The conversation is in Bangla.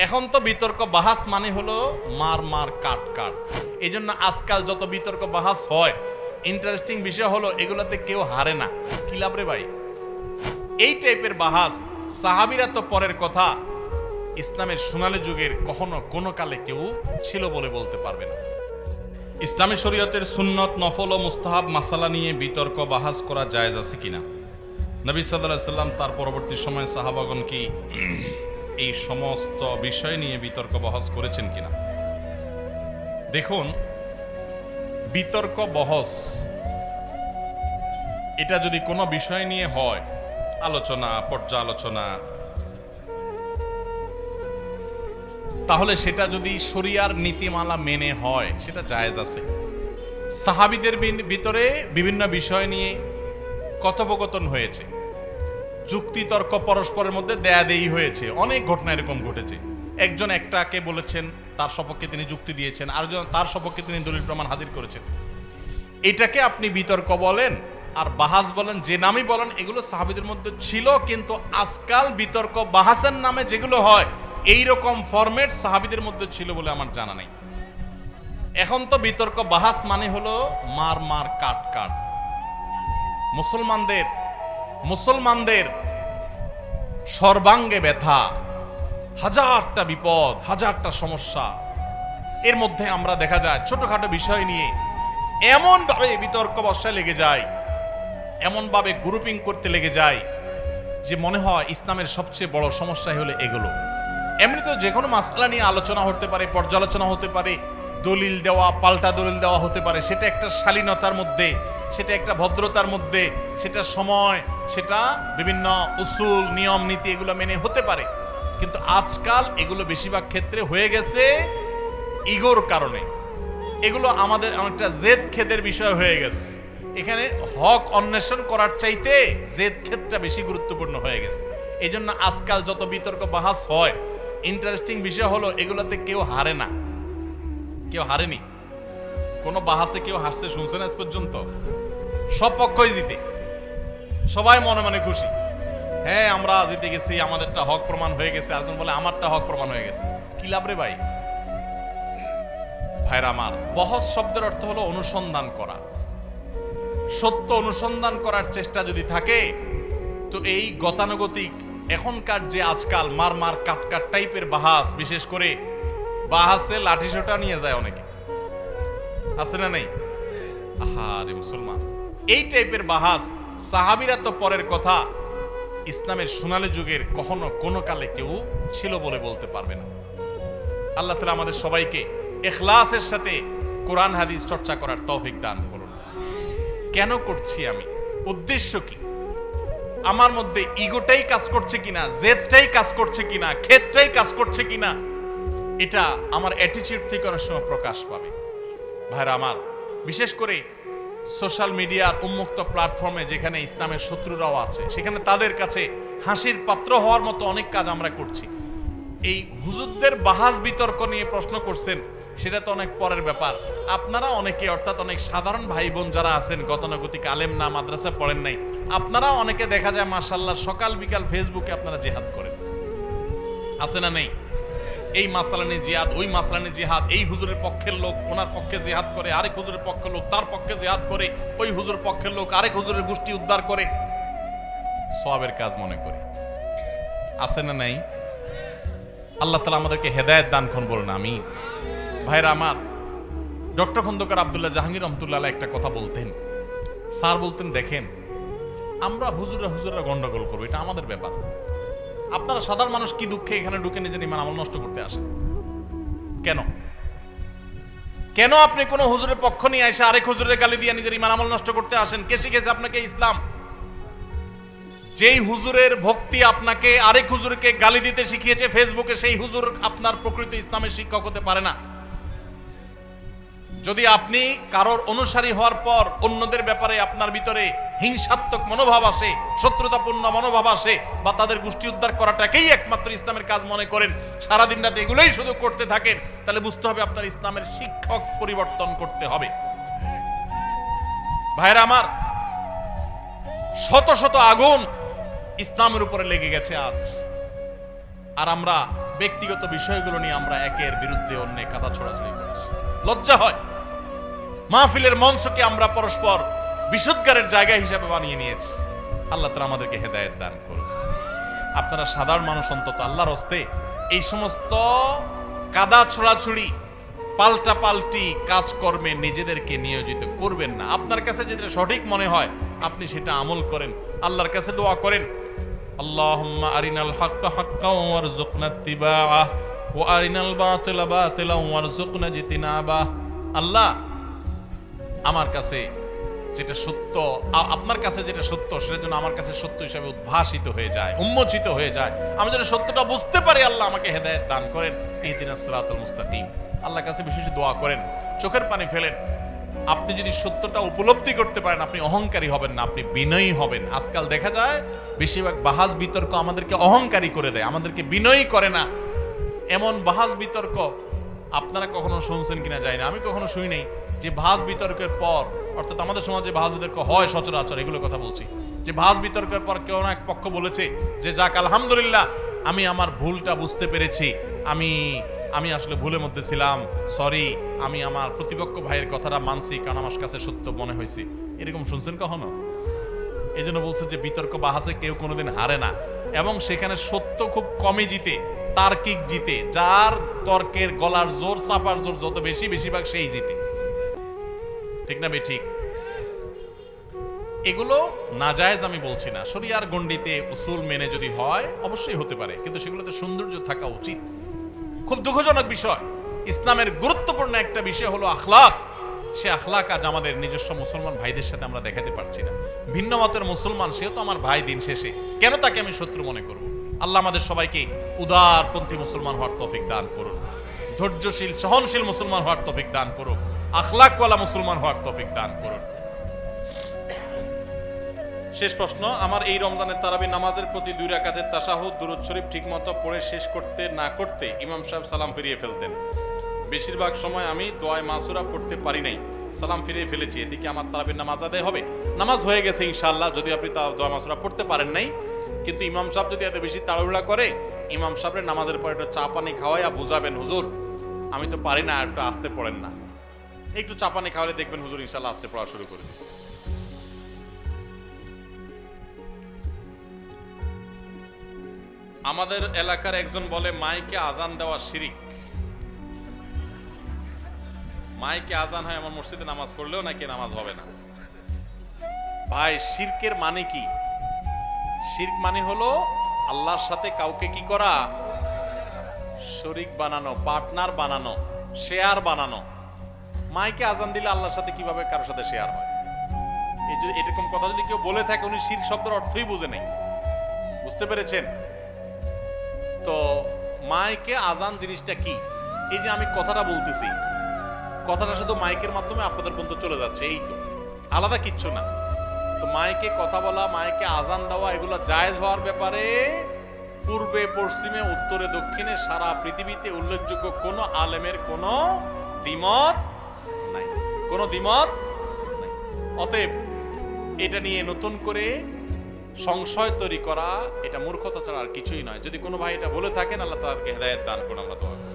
এখন তো বিতর্ক বাহাস মানে হলো মার মার কাট কাট। এই জন্য আজকাল যত বিতর্ক বাহাস হয়, ইন্টারেস্টিং বিষয় হলো এগুলোতে কেউ হারে না। কি লাভ রে ভাই? এই টাইপের বাহাস সাহাবীরা তো পরের কথা, ইসলামের সোনালী যুগের কখনো কোনো কালে কেউ ছিল বলে বলতে পারবে না। ইসলামী শরীয়তের সুন্নত, নফল ও মুস্তাহাব মাসালা নিয়ে বিতর্ক বাহাস করা জায়েজ আছে কিনা? নবী সাল্লাল্লাহু আলাইহি সাল্লাম তার পরবর্তী সময়ে সাহাবাগণ কি এই সমস্ত বিষয় নিয়ে বিতর্ক বহস করেছেন কিনা? দেখুন, বিতর্ক বহস এটা যদি কোনো বিষয় নিয়ে হয়, আলোচনা, পর্যালোচনা, তাহলে সেটা যদি শরিয়ার নীতিমালা মেনে হয় সেটা জায়েজ আছে। সাহাবীদের ভিতরে বিভিন্ন বিষয় নিয়ে কথোপকথন হয়েছে, যুক্তিতর্ক পরস্পরের মধ্যে দেয়াদেয়ি হয়েছে, অনেক ঘটনা এরকম ঘটেছে। একজন একটাকে বলেছেন, তার সপক্ষে তিনি যুক্তি দিয়েছেন, আরেকজন তার সপক্ষে তিনি দলিল প্রমাণ হাজির করেছেন। এটাকে আপনি বিতর্ক বলেন আর বাহাস বলেন, যে নামই বলেন, এগুলো সাহাবীদের মধ্যে ছিল। কিন্তু আজকাল বিতর্ক বাহাসের নামে যেগুলো হয়, এইরকম ফরম্যাট সাহাবীদের মধ্যে ছিল বলে আমার জানা নেই। এখন তো বিতর্ক বাহাস মানে হলো মার মার কাট কাট। মুসলমানদের সর্বাঙ্গে ব্যথা, হাজারটা বিপদ, হাজারটা সমস্যা। এর মধ্যে আমরা দেখা যায় ছোটখাটো বিষয় নিয়ে এমন ভাবে বিতর্ক বর্ষায় লেগে যায়, এমন ভাবে গ্রুপিং করতে লেগে যায় যে মনে হয় ইসলামের সবচেয়ে বড় সমস্যাই হলো এগুলো। এমনি তো যে কোনো মাসআলা নিয়ে আলোচনা হতে পারে, পর্যালোচনা হতে পারে, দলিল দেওয়া, পাল্টা দলিল দেওয়া হতে পারে। সেটা একটা শালীনতার মধ্যে, সেটা একটা ভদ্রতার মধ্যে, সেটা সময়, সেটা বিভিন্ন উসুল, নিয়ম নীতি এগুলো মেনে হতে পারে। কিন্তু আজকাল এগুলো বেশিরভাগ ক্ষেত্রে হয়ে গেছে ইগোর কারণে। এগুলো আমাদের অনেকটা জেদ খেদের বিষয় হয়ে গেছে। এখানে হক অন্বেষণ করার চাইতে জেদ খেদটা বেশি গুরুত্বপূর্ণ হয়ে গেছে। এই জন্য আজকাল যত বিতর্ক বাহাস হয়, ইন্টারেস্টিং বিষয় হলো এগুলোতে কেউ হারে না, কেউ হারেনি। কোনো বাহাসে কেউ হাসতে শুনছেন আজ পর্যন্ত? সব পক্ষই জিতে, সবাই মনে মনে খুশি। হ্যাঁ, আমরা জিতে গেছি, আমাদেরটা হক প্রমাণ হয়ে গেছে। একজন বলে আমারটা হক প্রমাণ হয়ে গেছে। কি লাভ রে ভাই? ভাইরা আমার, বহস শব্দের অর্থ হলো অনুসন্ধান করা। সত্য অনুসন্ধান করার চেষ্টা যদি থাকে, তো এই গতানুগতিক এখনকার যে আজকাল মার মার কাট কাট টাইপের বাহাস, বিশেষ করে বাহাসে লাঠিসোঁটা নিয়ে যায় অনেকে, আছে না নেই? আহারে মুসলমান, এই টাইপের বাহাস সাহাবীরা তো পরের কথা, ইসলামের সোনালী যুগের কখনো কোনো কালে কেউ ছিল বলে বলতে পারবে না। আল্লাহ তাআলা আমাদের সবাইকে ইখলাসের সাথে কোরআন হাদিস চর্চা করার তৌফিক দান করুন। কেন করছি আমি? উদ্দেশ্য কি? আমার মধ্যে ইগোটাই কাজ করছে কিনা, জেদটাই কাজ করছে কিনা, খেদটাই কাজ করছে কিনা, এটা আমার অ্যাটিটিউড থেকে অনেক সময় প্রকাশ পাবে। ভাইরা আমার, বিশেষ করে সোশ্যাল মিডিয়ার উন্মুক্ত প্ল্যাটফর্মে যেখানে ইসলামের শত্রুরাও আছে, সেখানে তাদের কাছে হাসির পাত্র হওয়ার মতো অনেক কাজ আমরা করছি। এই হুজুরদের বাহাস বিতর্ক নিয়ে প্রশ্ন করছেন, সেটা তো অনেক পরের ব্যাপার। আপনারা অনেকে, অর্থাৎ অনেক সাধারণ ভাই বোন যারা আছেন, গতানুগতিক আলেম না, মাদ্রাসা পড়েন নাই, আপনারা অনেকে দেখা যায় মাশাআল্লাহ সকাল বিকাল ফেসবুকে আপনারা জিহাদ করেন, আছে না নেই? এই মাসআলা নিয়ে জিহাদ, ওই মাসআলা নিয়ে জিহাদ, এই হুজুরের পক্ষের লোক ওনার পক্ষে জিহাদ করে, আরেক হুজুরের পক্ষের লোক তার পক্ষে জিহাদ করে, ওই হুজুর পক্ষের লোক আরেক হুজুরের গোষ্ঠী উদ্ধার করে। সওয়াবের কাজ মনে করি, আছে না নাই? আল্লাহ তাআলা আমাদেরকে হেদায়েত দান করুন, বলুন আমিন। ভাইরা আমার, ডক্টর খন্দকার আব্দুল্লাহ জাহাঙ্গীর রহমতুল্লাহ আলাইহি একটা কথা বলতেন। স্যার বলতেন, দেখেন, আমরা হুজুররা গন্ডগোল করবো, এটা আমাদের ব্যাপার। আপনারা সাধারণ মানুষ কি দুঃখে এখানে ঢুকে নিজের ঈমান আমল নষ্ট করতে আসেন? কেন কেন আপনি কোন হুজুরের পক্ষ নিয়ে এসে আরেক হুজুরের গালি দিয়ে নিজের ঈমান আমল নষ্ট করতে আসেন? কে শিখেছে আপনাকে ইসলাম? যেই হুজুরের ভক্তি আপনাকে আরেক হুজুরকে গালি দিতে শিখিয়েছে ফেসবুকে, সেই হুজুর আপনার প্রকৃত ইসলামের শিক্ষক হতে পারে না। যদি আপনি কারোর অনুসারী হওয়ার পর অন্যদের ব্যাপারে আপনার ভিতরে হিংসাত্মক মনোভাব আসে, শত্রুতাপূর্ণ মনোভাব আসে, বা তাদের গোষ্ঠী উদ্ধার করাটাকেই একমাত্র ইসলামের কাজ মনে করেন, সারাদিন রাতে এগুলোই শুধু করতে থাকেন, তাহলে বুঝতে হবে আপনার ইসলামের শিক্ষক পরিবর্তন করতে হবে। ভাইরা আমার, শত শত আগুন ইসলামের উপরে লেগে গেছে আজ। আর আমরা ব্যক্তিগত বিষয়গুলো নিয়ে আমরা একের বিরুদ্ধে অন্য কাদা ছোড়াছড়ি করছি। লজ্জা হয়। মাহফিলের মঞ্চকে আমরা পরস্পর বিশুদ্ধারের জায়গা হিসেবে বানিয়ে নিয়েছি। আল্লাহ তাআলা আমাদেরকে হেদায়েত দান করুন। আপনারা সাধারণ মানুষ অন্তত আল্লাহর হস্তে এই সমস্ত কাদা ছোড়াছুড়ি পাল্টা পাল্টি কাজকর্মে নিজেদেরকে নিয়োজিত করবেন না। আপনার কাছে যেটা সঠিক মনে হয় আপনি সেটা আমল করেন, আল্লাহর কাছে দোয়া করেন, আল্লাহুম্মা আরিনাল হাক্কা হাক্কাও ওয়ারযুকনা ইত্তিবাআহ ওয়া আরিনাল বাতিলা বাতিলাও ওয়ারযুকনা ইজতিনাবাহ। আল্লাহ, আমার কাছে যেটা সত্য, আপনার কাছে যেটা সত্য সেটা যেন আমার কাছে সত্য হিসেবে উদ্ভাসিত হয়ে যায়, উন্মোচিত হয়ে যায়। আমি যেন সত্যটা বুঝতে পারি। আল্লাহ আমাকে হেদায়েত দান করেন। ইহদিনাস সিরাতাল মুস্তাকিম। আল্লাহর কাছে বিশেষ দোয়া করেন, চোখের পানি ফেলেন। আপনি যদি সত্যটা উপলব্ধি করতে পারেন আপনি অহংকারী হবেন না, আপনি বিনয়ী হবেন। আজকাল দেখা যায় বেশিরভাগ বাহাস বিতর্ক আমাদেরকে অহংকারী করে দেয়, আমাদেরকে বিনয়ী করে না। এমন বাহাস বিতর্ক আপনারা কখনো শুনছেন কিনা জানি না, আমি কখনো শুনি নাই যে ভাস বিতর্কের পর, অর্থাৎ আমাদের সমাজে ভাস বিতর্ক হয় সচরাচর, এগুলো কথা বলছি, যে ভাস বিতর্কের পর কেউ না এক পক্ষ বলেছে যে যাক আলহামদুলিল্লাহ আমি আমার ভুলটা বুঝতে পেরেছি, আমি আসলে ভুলের মধ্যে ছিলাম, সরি, আমি আমার প্রতিপক্ষ ভাইয়ের কথাটা মানছি কারণ আমার কাছে সত্য মনে হয়েছে। এরকম শুনছেন কখনো? এই জন্য বলছে যে বিতর্ক বাহাসে কেউ কোনোদিন হারে না, এবং সেখানে সত্য খুব কমই জিতে, তার্কিক জিতে। যার তর্কের গলার জোর, চাপার জোর যত বেশি, বেশিরভাগ সেই জিতে। ঠিক না বেঠিক? এগুলো নাজায়েজ আমি বলছি না, শরিয়ার গণ্ডিতে উসুল মেনে যদি হয় অবশ্যই হতে পারে, কিন্তু সেগুলোতে সৌন্দর্য থাকা উচিত। খুব দুঃখজনক বিষয়, ইসলামের গুরুত্বপূর্ণ একটা বিষয় হলো আখলাক। সে আখলাক আজ আমাদের নিজস্ব মুসলমান ভাইদের সাথে আমরা দেখাতে পারছি না। ভিন্ন মতের মুসলমান, সেও তো আমার ভাই, দিন শেষে কেন তাকে আমি শত্রু মনে করব? আল্লাহ আমাদের সবাইকে উদারপন্থী মুসলমান হওয়ার তৌফিক দান করুন, ধৈর্যশীল সহনশীল মুসলমান হওয়ার তৌফিক দান করুন, আখলাকওয়ালা মুসলমান হওয়ার তৌফিক দান করুন। শেষ প্রশ্ন, আমার এই রমজানের তারাবি নামাজের প্রতি 2 রাকাতের তাশাহুদ দুরূদ শরীফ ঠিকমতো পড়ে শেষ করতে না করতে ইমাম সাহেব সালাম ফিরিয়ে ফেলতেন। বেশিরভাগ সময় আমি দোয়া মাসুরা পড়তে পারি নাই, সালাম ফিরিয়ে ফেলেছি, এদিকে আমার তারাবির নামাজ আদায় হবে? নামাজ হয়ে গেছে ইনশাআল্লাহ, যদি আপনি দোয়া মাসুরা পড়তে পারেন নাই। কিন্তু ইমাম সাহেব যদি এত বেশি তাড়াহুড়া করে, ইমাম সাহেবের নামাজের পর একটু চা পানি খাওয়াইয়া বুঝাবেন, হুজুর আমি তো পারি না, একটু আস্তে পড়েন না। একটু চা পানি খাওয়ালে দেখবেন হুজুর ইনশাআল্লাহ আস্তে পড়া শুরু করে দিচ্ছে। আমাদের এলাকার একজন বলে মাইকে আজান দেওয়া শিরিক। মাইকে আজান হয় আমার মসজিদে নামাজ পড়লেও নাকি নামাজ হবে না। ভাই, শিরকের মানে কি? শিরক মানে হলো আল্লাহর সাথে কাউকে কি করা? শরীক বানানো, পার্টনার বানানো, শেয়ার বানানো। মাইকে আজান দিলে আল্লাহর সাথে কিভাবে কারোর সাথে শেয়ার হয়? এই যে এরকম কথা যদি কেউ বলে থাকে উনি শিরক শব্দের অর্থই বুঝে নেই। বুঝতে পেরেছেন? তো মাইকে আজান জিনিসটা কি? এই যে আমি কথাটা বলতেছি, কথাটা শুধু মাইকের মাধ্যমে আপনাদের পর্যন্ত চলে যাচ্ছে, এই তো, আলাদা কিচ্ছু না। তো মাইকে কথা বলা, মাইকে আজান দেওয়া, এগুলো জায়েজ হওয়ার ব্যাপারে পূর্বে পশ্চিমে উত্তরে দক্ষিণে সারা পৃথিবীতে উল্লেখযোগ্য কোনো আলেমের কোনো দ্বিমত নাই, কোনো দ্বিমত নাই। অতএব এটা নিয়ে নতুন করে সংশয় তৈরি করা এটা মূর্খতা ছাড়া আর কিছুই নয়। যদি কোনো ভাই এটা বলে থাকেন আল্লাহ তাআলাকে হেদায়েত দান করুন, আমরা দোয়া করি।